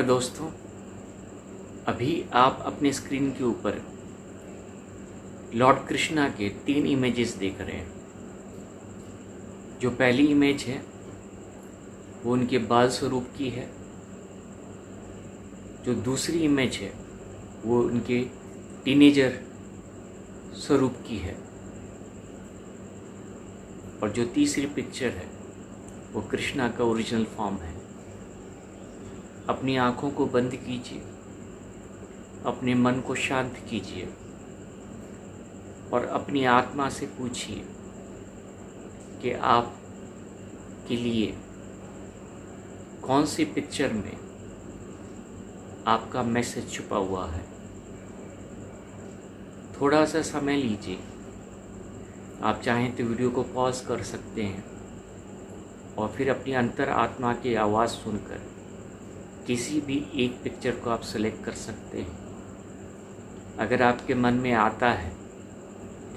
नमस्कार दोस्तों, अभी आप अपने स्क्रीन के ऊपर लॉर्ड कृष्णा के 3 इमेजेस देख रहे हैं। जो पहली इमेज है वो उनके बाल स्वरूप की है। जो दूसरी इमेज है वो उनके टीनेजर स्वरूप की है। और जो तीसरी पिक्चर है वो कृष्णा का ओरिजिनल फॉर्म है। अपनी आँखों को बंद कीजिए, अपने मन को शांत कीजिए और अपनी आत्मा से पूछिए कि आप के लिए कौन सी पिक्चर में आपका मैसेज छुपा हुआ है। थोड़ा सा समय लीजिए, आप चाहें तो वीडियो को पॉज कर सकते हैं और फिर अपनी अंतर आत्मा की आवाज़ सुनकर किसी भी एक पिक्चर को आप सेलेक्ट कर सकते हैं। अगर आपके मन में आता है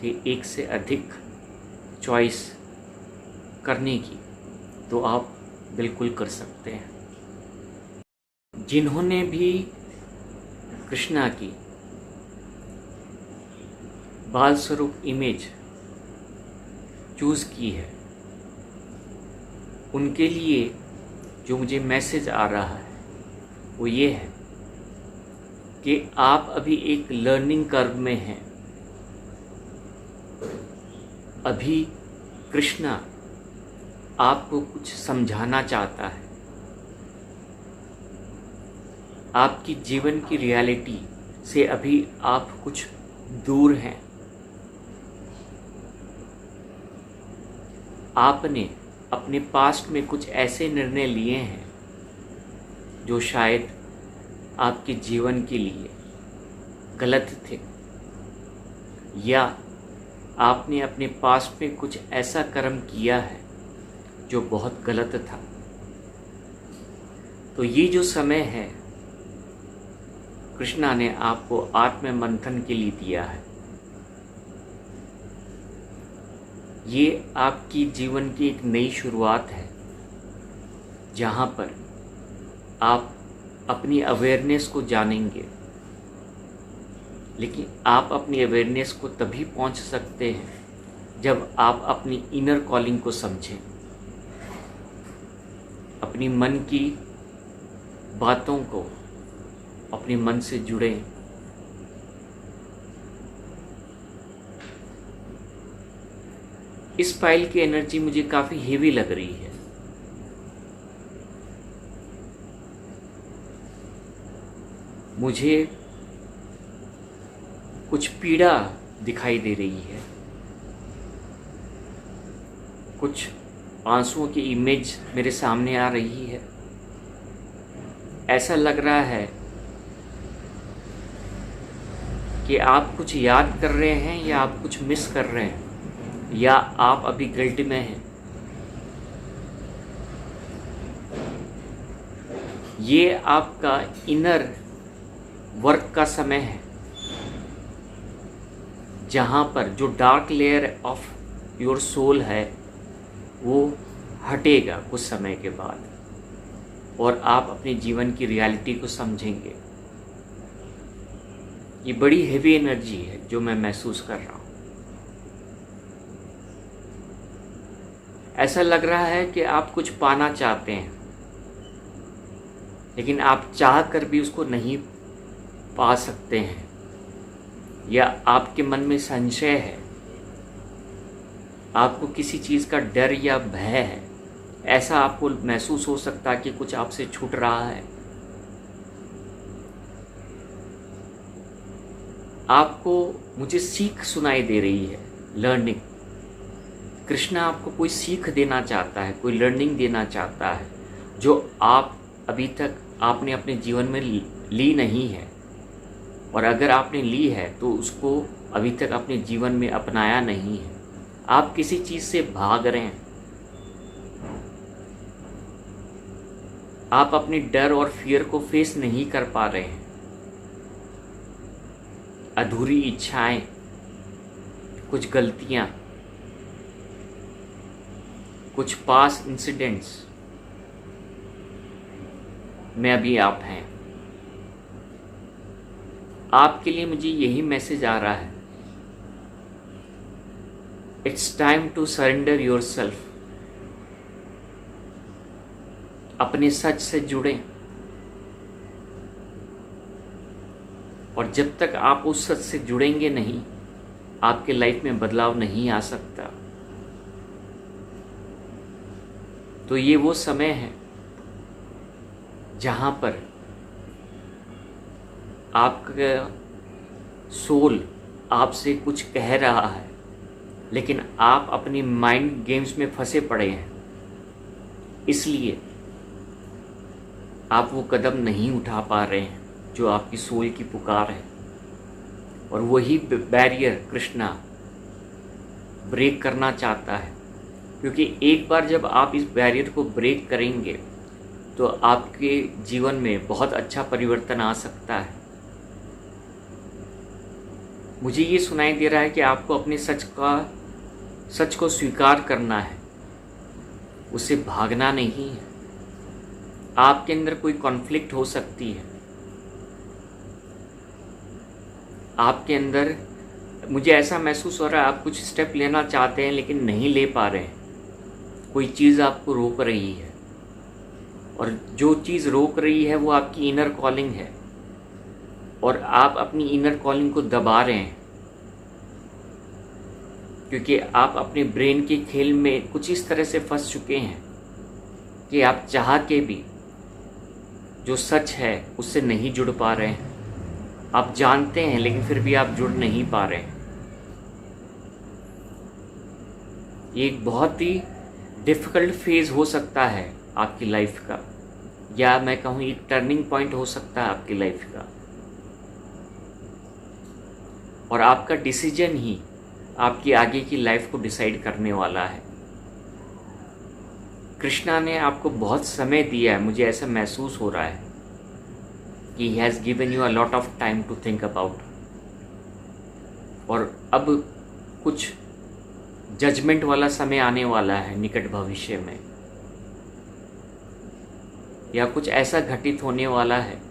कि एक से अधिक चॉइस करने की, तो आप बिल्कुल कर सकते हैं। जिन्होंने भी कृष्णा की बाल स्वरूप इमेज चूज़ की है, उनके लिए जो मुझे मैसेज आ रहा है वो ये है कि आप अभी एक लर्निंग कर्व में हैं। अभी कृष्णा आपको कुछ समझाना चाहता है। आपकी जीवन की रियलिटी से अभी आप कुछ दूर हैं। आपने अपने पास्ट में कुछ ऐसे निर्णय लिए हैं जो शायद आपके जीवन के लिए गलत थे, या आपने अपने पास्ट में कुछ ऐसा कर्म किया है जो बहुत गलत था। तो ये जो समय है कृष्णा ने आपको आत्म मंथन के लिए दिया है। ये आपकी जीवन की एक नई शुरुआत है जहाँ पर आप अपनी अवेयरनेस को जानेंगे। लेकिन आप अपनी अवेयरनेस को तभी पहुंच सकते हैं जब आप अपनी इनर कॉलिंग को समझें, अपनी मन की बातों को अपने मन से जुड़ें। इस फाइल की एनर्जी मुझे काफ़ी हेवी लग रही है। मुझे कुछ पीड़ा दिखाई दे रही है, कुछ आंसुओं की इमेज मेरे सामने आ रही है। ऐसा लग रहा है कि आप कुछ याद कर रहे हैं या आप कुछ मिस कर रहे हैं, या आप अभी गिल्ट में हैं। ये आपका इनर वर्क का समय है, जहाँ पर जो dark layer of your soul है वो हटेगा कुछ समय के बाद और आप अपने जीवन की रियलिटी को समझेंगे। ये बड़ी हेवी एनर्जी है जो मैं महसूस कर रहा हूँ। ऐसा लग रहा है कि आप कुछ पाना चाहते हैं, लेकिन आप चाह कर भी उसको नहीं पा सकते हैं, या आपके मन में संशय है, आपको किसी चीज़ का डर या भय है। ऐसा आपको महसूस हो सकता है कि कुछ आपसे छूट रहा है। आपको मुझे सीख सुनाई दे रही है, लर्निंग। कृष्णा आपको कोई सीख देना चाहता है, कोई लर्निंग देना चाहता है जो आप अभी तक आपने अपने जीवन में ली नहीं है। और अगर आपने ली है तो उसको अभी तक अपने जीवन में अपनाया नहीं है। आप किसी चीज़ से भाग रहे हैं। आप अपने डर और फियर को फेस नहीं कर पा रहे हैं। अधूरी इच्छाएं, कुछ गलतियां, कुछ पास इंसिडेंट्स में अभी आप हैं। आपके लिए मुझे यही मैसेज आ रहा है, it's time to surrender yourself. अपने सच से जुड़ें, और जब तक आप उस सच से जुड़ेंगे नहीं, आपके लाइफ में बदलाव नहीं आ सकता। तो ये वो समय है जहाँ पर आपका सोल आपसे कुछ कह रहा है, लेकिन आप अपनी माइंड गेम्स में फंसे पड़े हैं, इसलिए आप वो कदम नहीं उठा पा रहे हैं जो आपकी सोल की पुकार है। और वही बैरियर कृष्णा ब्रेक करना चाहता है, क्योंकि एक बार जब आप इस बैरियर को ब्रेक करेंगे तो आपके जीवन में बहुत अच्छा परिवर्तन आ सकता है। मुझे ये सुनाई दे रहा है कि आपको अपने सच को स्वीकार करना है, उससे भागना नहीं है। आपके अंदर कोई कॉन्फ्लिक्ट हो सकती है, आपके अंदर, मुझे ऐसा महसूस हो रहा है आप कुछ स्टेप लेना चाहते हैं लेकिन नहीं ले पा रहे हैं। कोई चीज़ आपको रोक रही है, और जो चीज़ रोक रही है वो आपकी इनर कॉलिंग है, और आप अपनी इनर कॉलिंग को दबा रहे हैं, क्योंकि आप अपने ब्रेन के खेल में कुछ इस तरह से फंस चुके हैं कि आप चाह के भी जो सच है उससे नहीं जुड़ पा रहे हैं। आप जानते हैं लेकिन फिर भी आप जुड़ नहीं पा रहे हैं। ये एक बहुत ही डिफ़िकल्ट फेज़ हो सकता है आपकी लाइफ का, या मैं कहूँ एक टर्निंग पॉइंट हो सकता है आपकी लाइफ का, और आपका डिसीजन ही आपकी आगे की लाइफ को डिसाइड करने वाला है। कृष्णा ने आपको बहुत समय दिया है, मुझे ऐसा महसूस हो रहा है कि he has given you a lot of time to think about। और अब कुछ जजमेंट वाला समय आने वाला है निकट भविष्य में, या कुछ ऐसा घटित होने वाला है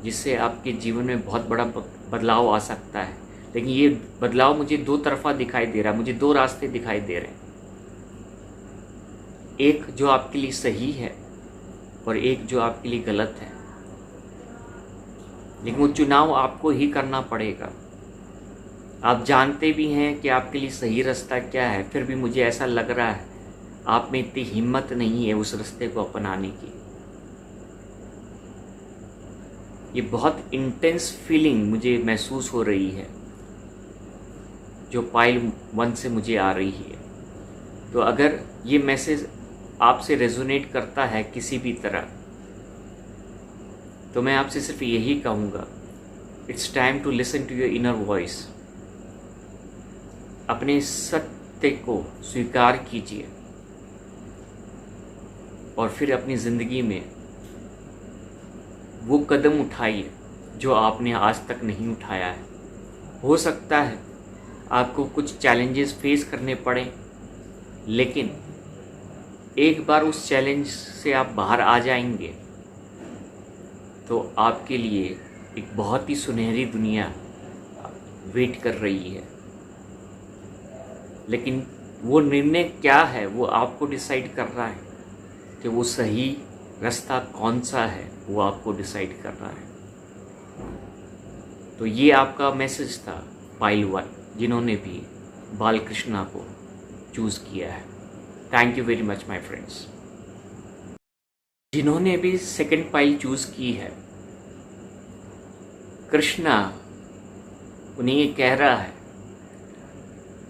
जिससे आपके जीवन में बहुत बड़ा बदलाव आ सकता है। लेकिन ये बदलाव मुझे दो तरफा दिखाई दे रहा है, मुझे दो रास्ते दिखाई दे रहे हैं, एक जो आपके लिए सही है और एक जो आपके लिए गलत है। लेकिन वो चुनाव आपको ही करना पड़ेगा। आप जानते भी हैं कि आपके लिए सही रास्ता क्या है, फिर भी मुझे ऐसा लग रहा है आप में इतनी हिम्मत नहीं है उस रास्ते को अपनाने की। ये बहुत इंटेंस फीलिंग मुझे महसूस हो रही है जो पाइल 1 से मुझे आ रही है। तो अगर ये मैसेज आपसे रेजोनेट करता है किसी भी तरह, तो मैं आपसे सिर्फ यही कहूँगा, it's time to listen to your inner voice. अपने सत्य को स्वीकार कीजिए और फिर अपनी ज़िंदगी में वो कदम उठाइए जो आपने आज तक नहीं उठाया है। हो सकता है आपको कुछ चैलेंजेस फेस करने पड़े, लेकिन एक बार उस चैलेंज से आप बाहर आ जाएंगे तो आपके लिए एक बहुत ही सुनहरी दुनिया वेट कर रही है। लेकिन वो निर्णय क्या है वो आपको डिसाइड कर रहा है, कि वो सही रास्ता कौन सा है वो आपको डिसाइड कर रहा है। तो ये आपका मैसेज था पाइल 1, जिन्होंने भी बालकृष्णा को चूज़ किया है। Thank you very much my friends. जिन्होंने भी सेकंड पाइल चूज़ की है, कृष्णा उन्हें ये कह रहा है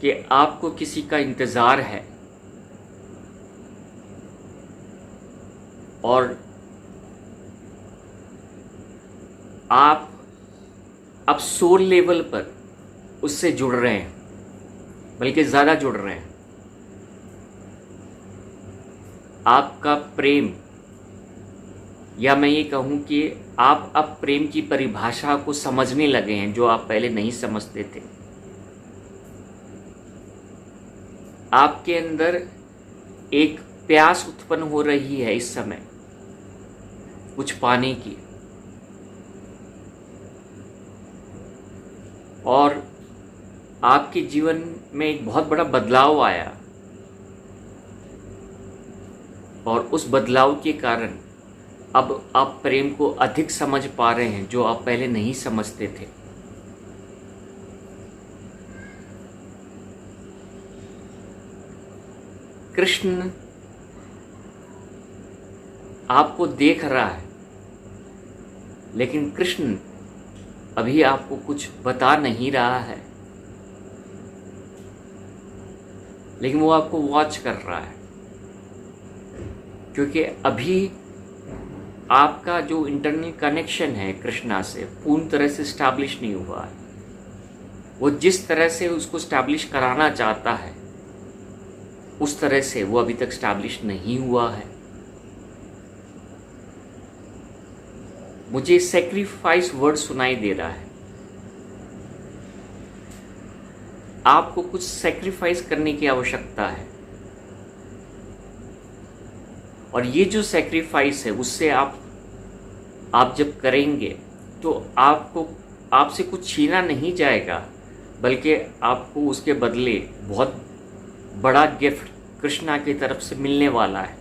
कि आपको किसी का इंतज़ार है, और आप अब सोल लेवल पर उससे जुड़ रहे हैं, बल्कि ज़्यादा जुड़ रहे हैं। आपका प्रेम, या मैं ये कहूँ कि आप अब प्रेम की परिभाषा को समझने लगे हैं जो आप पहले नहीं समझते थे। आपके अंदर एक प्यास उत्पन्न हो रही है इस समय कुछ पाने की, और आपके जीवन में एक बहुत बड़ा बदलाव आया, और उस बदलाव के कारण अब आप प्रेम को अधिक समझ पा रहे हैं, जो आप पहले नहीं समझते थे। कृष्ण आपको देख रहा है, लेकिन कृष्ण अभी आपको कुछ बता नहीं रहा है, लेकिन वो आपको वॉच कर रहा है, क्योंकि अभी आपका जो इंटरनल कनेक्शन है कृष्णा से पूर्ण तरह से स्टैब्लिश नहीं हुआ है। वो जिस तरह से उसको स्टैब्लिश कराना चाहता है उस तरह से वो अभी तक स्टैब्लिश नहीं हुआ है। मुझे सैक्रिफाइस वर्ड सुनाई दे रहा है। आपको कुछ सैक्रिफाइस करने की आवश्यकता है, और ये जो सैक्रिफाइस है उससे आप जब करेंगे तो आपसे कुछ छीना नहीं जाएगा, बल्कि आपको उसके बदले बहुत बड़ा गिफ्ट कृष्णा की तरफ से मिलने वाला है।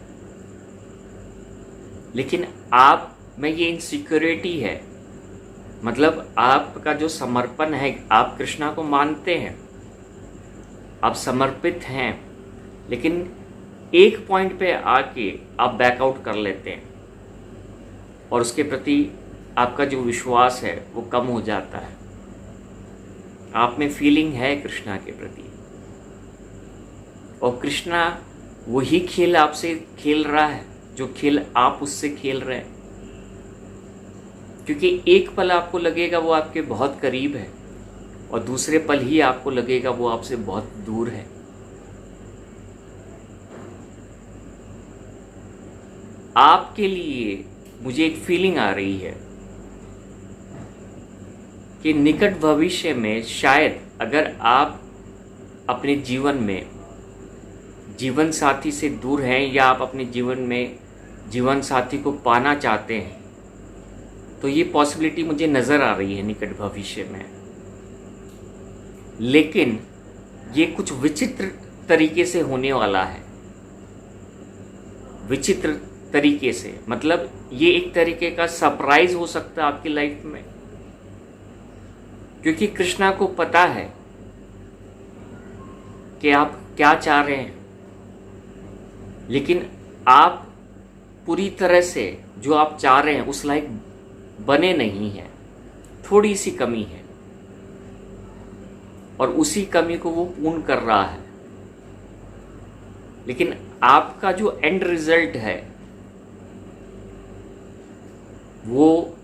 लेकिन आप में ये इनसिक्योरिटी है, मतलब आपका जो समर्पण है, आप कृष्णा को मानते हैं, आप समर्पित हैं, लेकिन एक पॉइंट पे आके आप बैकआउट कर लेते हैं और उसके प्रति आपका जो विश्वास है वो कम हो जाता है। आप में फीलिंग है कृष्णा के प्रति, और कृष्णा वही खेल आपसे खेल रहा है जो खेल आप उससे खेल रहे हैं, क्योंकि एक पल आपको लगेगा वो आपके बहुत करीब है और दूसरे पल ही आपको लगेगा वो आपसे बहुत दूर है। आपके लिए मुझे एक फीलिंग आ रही है कि निकट भविष्य में शायद अगर आप अपने जीवन में जीवन साथी से दूर हैं या आप अपने जीवन में जीवन साथी को पाना चाहते हैं, तो ये पॉसिबिलिटी मुझे नज़र आ रही है निकट भविष्य में। लेकिन ये कुछ विचित्र तरीके से होने वाला है। विचित्र तरीके से मतलब ये एक तरीके का सरप्राइज हो सकता है आपकी लाइफ में, क्योंकि कृष्णा को पता है कि आप क्या चाह रहे हैं, लेकिन आप पूरी तरह से जो आप चाह रहे हैं उस लायक बने नहीं हैं। थोड़ी सी कमी है और उसी कमी को वो पूर्ण कर रहा है। लेकिन आपका जो एंड रिजल्ट है वो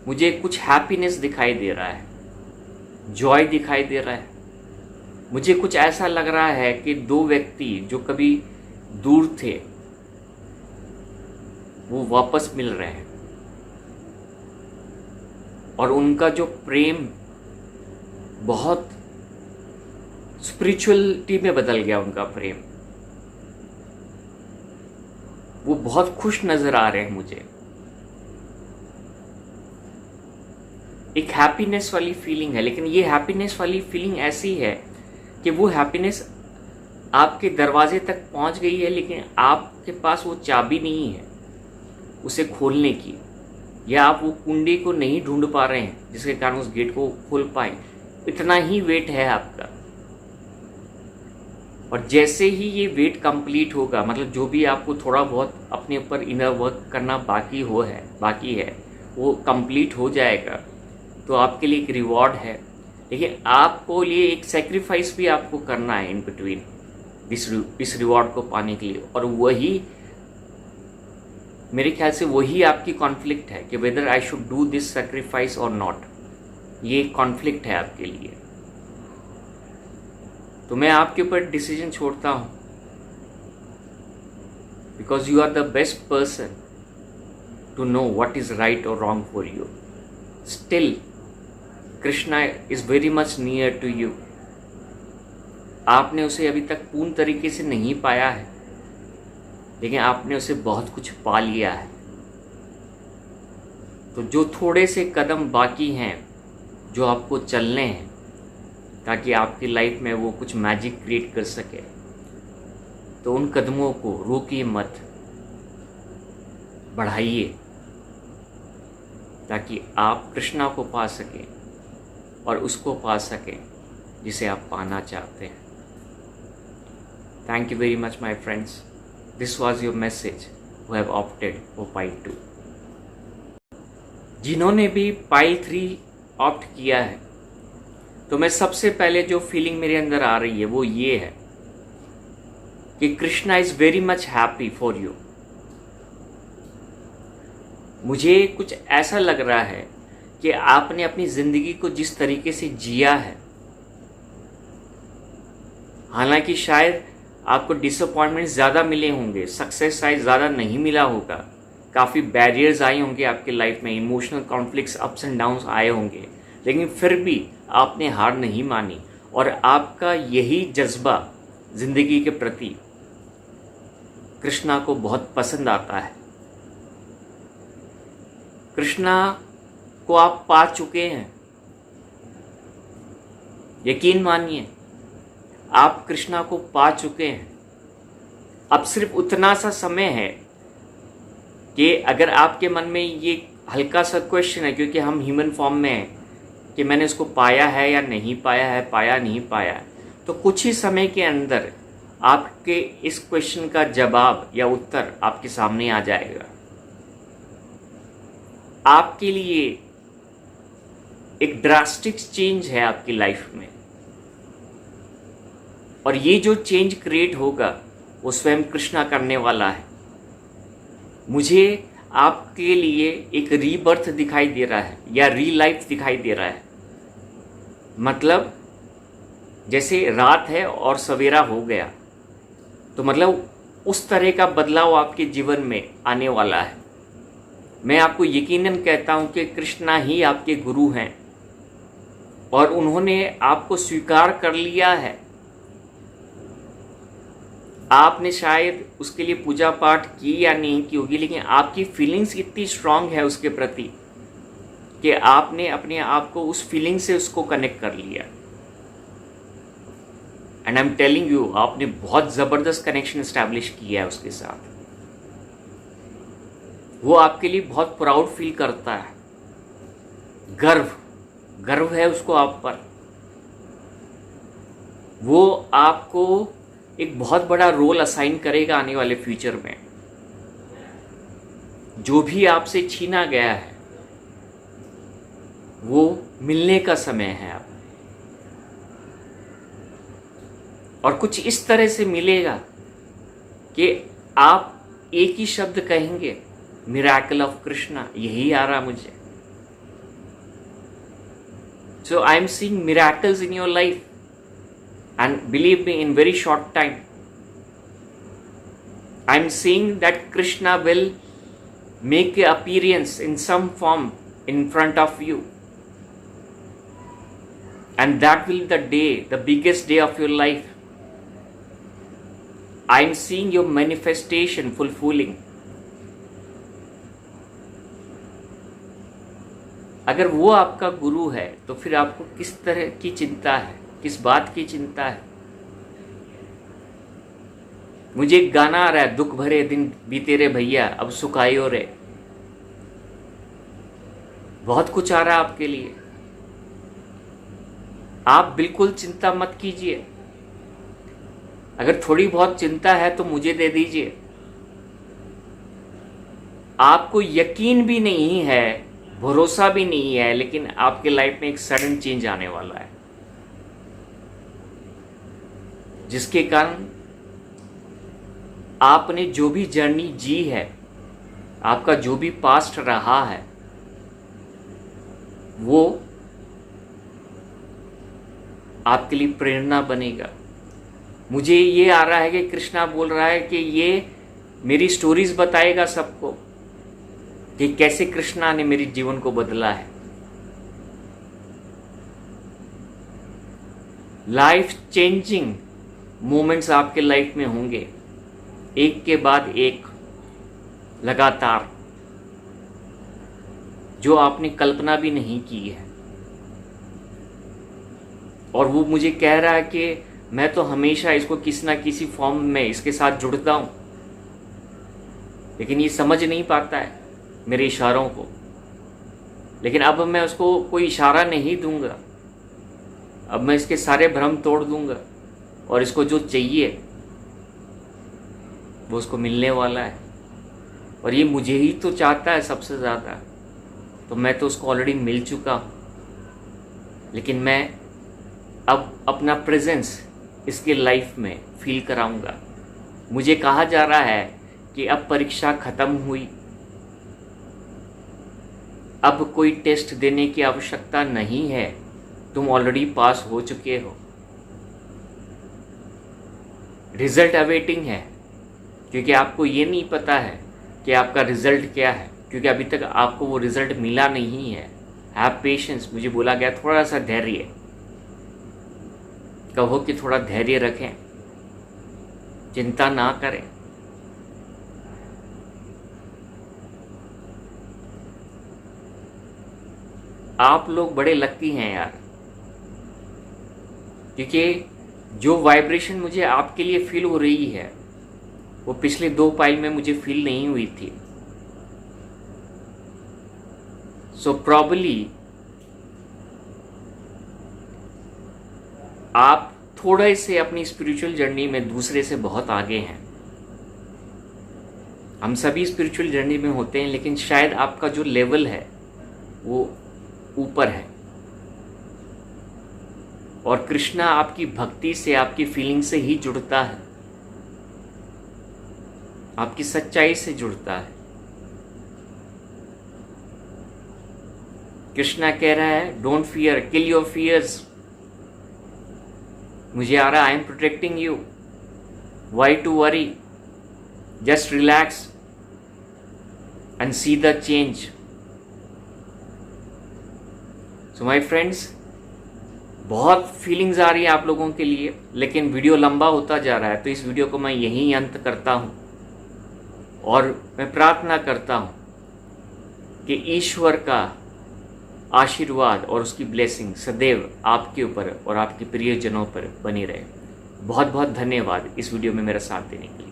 मुझे कुछ हैप्पीनेस दिखाई दे रहा है, जॉय दिखाई दे रहा है। मुझे कुछ ऐसा लग रहा है कि दो व्यक्ति जो कभी दूर थे वो वापस मिल रहे हैं, और उनका जो प्रेम बहुत स्पिरिचुअलिटी में बदल गया। उनका प्रेम, वो बहुत खुश नजर आ रहे हैं मुझे। एक हैप्पीनेस वाली फीलिंग है, लेकिन ये हैप्पीनेस वाली फीलिंग ऐसी है कि वो हैप्पीनेस आपके दरवाजे तक पहुंच गई है, लेकिन आपके पास वो चाबी नहीं है उसे खोलने की, या आप वो कुंडी को नहीं ढूंढ पा रहे हैं जिसके कारण उस गेट को खोल पाए। इतना ही वेट है आपका, और जैसे ही ये वेट कंप्लीट होगा, मतलब जो भी आपको थोड़ा बहुत अपने ऊपर इनर वर्क करना बाकी है वो कंप्लीट हो जाएगा, तो आपके लिए एक रिवॉर्ड है। लेकिन आपको लिए एक सेक्रीफाइस भी आपको करना है इन बिटवीन इस रिवॉर्ड को पाने के लिए, और वही मेरे ख्याल से वही आपकी कॉन्फ्लिक्ट है कि whether I should do this sacrifice और नॉट। ये कॉन्फ्लिक्ट है आपके लिए, तो मैं आपके ऊपर डिसीजन छोड़ता हूं, because you are the best person to know what is right और wrong for you. Still Krishna is very much near to you. आपने उसे अभी तक पूर्ण तरीके से नहीं पाया है, लेकिन आपने उसे बहुत कुछ पा लिया है। तो जो थोड़े से कदम बाकी हैं जो आपको चलने हैं, ताकि आपकी लाइफ में वो कुछ मैजिक क्रिएट कर सके। तो उन कदमों को रोकिए मत, बढ़ाइए, ताकि आप कृष्णा को पा सकें और उसको पा सकें जिसे आप पाना चाहते हैं। Thank you very much my friends. This was your message who have opted for pi 2। जिन्होंने भी पाई 3 ऑप्ट किया है, तो मैं सबसे पहले जो फीलिंग मेरे अंदर आ रही है वो ये है कि Krishna is very much happy for you. मुझे कुछ ऐसा लग रहा है कि आपने अपनी जिंदगी को जिस तरीके से जिया है, हालांकि शायद आपको डिसअपॉइंटमेंट ज़्यादा मिले होंगे, सक्सेस शायद ज़्यादा नहीं मिला होगा, काफ़ी बैरियर्स आए होंगे आपके लाइफ में, emotional conflicts, ups and downs आए होंगे, लेकिन फिर भी आपने हार नहीं मानी और आपका यही जज्बा ज़िंदगी के प्रति कृष्णा को बहुत पसंद आता है। कृष्णा को आप पा चुके हैं, यकीन मानिए आप कृष्णा को पा चुके हैं। अब सिर्फ उतना सा समय है कि अगर आपके मन में ये हल्का सा क्वेश्चन है, क्योंकि हम ह्यूमन फॉर्म में हैं, कि मैंने उसको पाया है या नहीं पाया है, पाया नहीं पाया, तो कुछ ही समय के अंदर आपके इस क्वेश्चन का जवाब या उत्तर आपके सामने आ जाएगा। आपके लिए एक ड्रास्टिक चेंज है आपकी लाइफ में, और ये जो चेंज क्रिएट होगा वो स्वयं कृष्णा करने वाला है। मुझे आपके लिए एक रीबर्थ दिखाई दे रहा है या री लाइफ दिखाई दे रहा है। मतलब जैसे रात है और सवेरा हो गया, तो मतलब उस तरह का बदलाव आपके जीवन में आने वाला है। मैं आपको यकीनन कहता हूं कि कृष्णा ही आपके गुरु हैं और उन्होंने आपको स्वीकार कर लिया है। आपने शायद उसके लिए पूजा पाठ की या नहीं की होगी, लेकिन आपकी फीलिंग्स इतनी स्ट्रांग है उसके प्रति कि आपने अपने आप को उस फीलिंग से उसको कनेक्ट कर लिया। And I am telling you, आपने बहुत ज़बरदस्त कनेक्शन एस्टैब्लिश किया है उसके साथ। वो आपके लिए बहुत प्राउड फील करता है, गर्व है उसको आप पर। वो आपको एक बहुत बड़ा रोल असाइन करेगा आने वाले फ्यूचर में। जो भी आपसे छीना गया है वो मिलने का समय है अब, और कुछ इस तरह से मिलेगा कि आप एक ही शब्द कहेंगे, मिरेकल ऑफ कृष्णा। यही आ रहा मुझे। So I am seeing miracles in your life, and believe me, in very short time I am seeing that Krishna will make an appearance in some form in front of you, and that will be the day, the biggest day of your life. I am seeing your manifestation fulfilling. अगर वो आपका गुरु है तो फिर आपको किस तरह की चिंता है, किस बात की चिंता है? मुझे एक गाना आ रहा है, दुख भरे दिन बीते रे भैया अब सुख आयो रे। बहुत कुछ आ रहा है आपके लिए, आप बिल्कुल चिंता मत कीजिए। अगर थोड़ी बहुत चिंता है तो मुझे दे दीजिए। आपको यकीन भी नहीं है, भरोसा भी नहीं है, लेकिन आपके लाइफ में एक सडन चेंज आने वाला है, जिसके कारण आपने जो भी जर्नी जी है, आपका जो भी पास्ट रहा है, वो आपके लिए प्रेरणा बनेगा। मुझे ये आ रहा है कि कृष्णा बोल रहा है कि ये मेरी स्टोरीज बताएगा सबको कि कैसे कृष्णा ने मेरे जीवन को बदला है। लाइफ चेंजिंग मोमेंट्स आपके लाइफ में होंगे, एक के बाद एक, लगातार, जो आपने कल्पना भी नहीं की है। और वो मुझे कह रहा है कि मैं तो हमेशा इसको किसी ना किसी फॉर्म में इसके साथ जुड़ता हूँ, लेकिन ये समझ नहीं पाता है मेरे इशारों को। लेकिन अब मैं उसको कोई इशारा नहीं दूंगा, अब मैं इसके सारे भ्रम तोड़ दूंगा और इसको जो चाहिए वो उसको मिलने वाला है। और ये मुझे ही तो चाहता है सबसे ज़्यादा, तो मैं तो उसको ऑलरेडी मिल चुका हूँ। लेकिन मैं अब अपना प्रेजेंस इसके लाइफ में फील कराऊंगा। मुझे कहा जा रहा है कि अब परीक्षा ख़त्म हुई, अब कोई टेस्ट देने की आवश्यकता नहीं है, तुम ऑलरेडी पास हो चुके हो। रिजल्ट अवेटिंग है, क्योंकि आपको ये नहीं पता है कि आपका रिजल्ट क्या है, क्योंकि अभी तक आपको वो रिजल्ट मिला नहीं है। हैव पेशेंस, मुझे बोला गया थोड़ा सा धैर्य, कहो कि थोड़ा धैर्य रखें, चिंता ना करें। आप लोग बड़े लकी हैं यार, क्योंकि जो वाइब्रेशन मुझे आपके लिए फील हो रही है वो पिछले 2 पाइल में मुझे फील नहीं हुई थी। सो प्रॉबली आप थोड़ा से अपनी स्पिरिचुअल जर्नी में दूसरे से बहुत आगे हैं। हम सभी स्पिरिचुअल जर्नी में होते हैं, लेकिन शायद आपका जो लेवल है वो ऊपर है। और कृष्णा आपकी भक्ति से, आपकी फीलिंग से ही जुड़ता है, आपकी सच्चाई से जुड़ता है। कृष्णा कह रहा है don't fear, kill your fears. मुझे आ रहा I am protecting you, why to worry, just relax and see the change. So my friends, बहुत फीलिंग्स आ रही है आप लोगों के लिए, लेकिन वीडियो लंबा होता जा रहा है, तो इस वीडियो को मैं यहीं अंत करता हूं। और मैं प्रार्थना करता हूं कि ईश्वर का आशीर्वाद और उसकी ब्लेसिंग सदैव आपके ऊपर और आपके प्रियजनों पर बनी रहे। बहुत बहुत धन्यवाद इस वीडियो में मेरा साथ देने के लिए।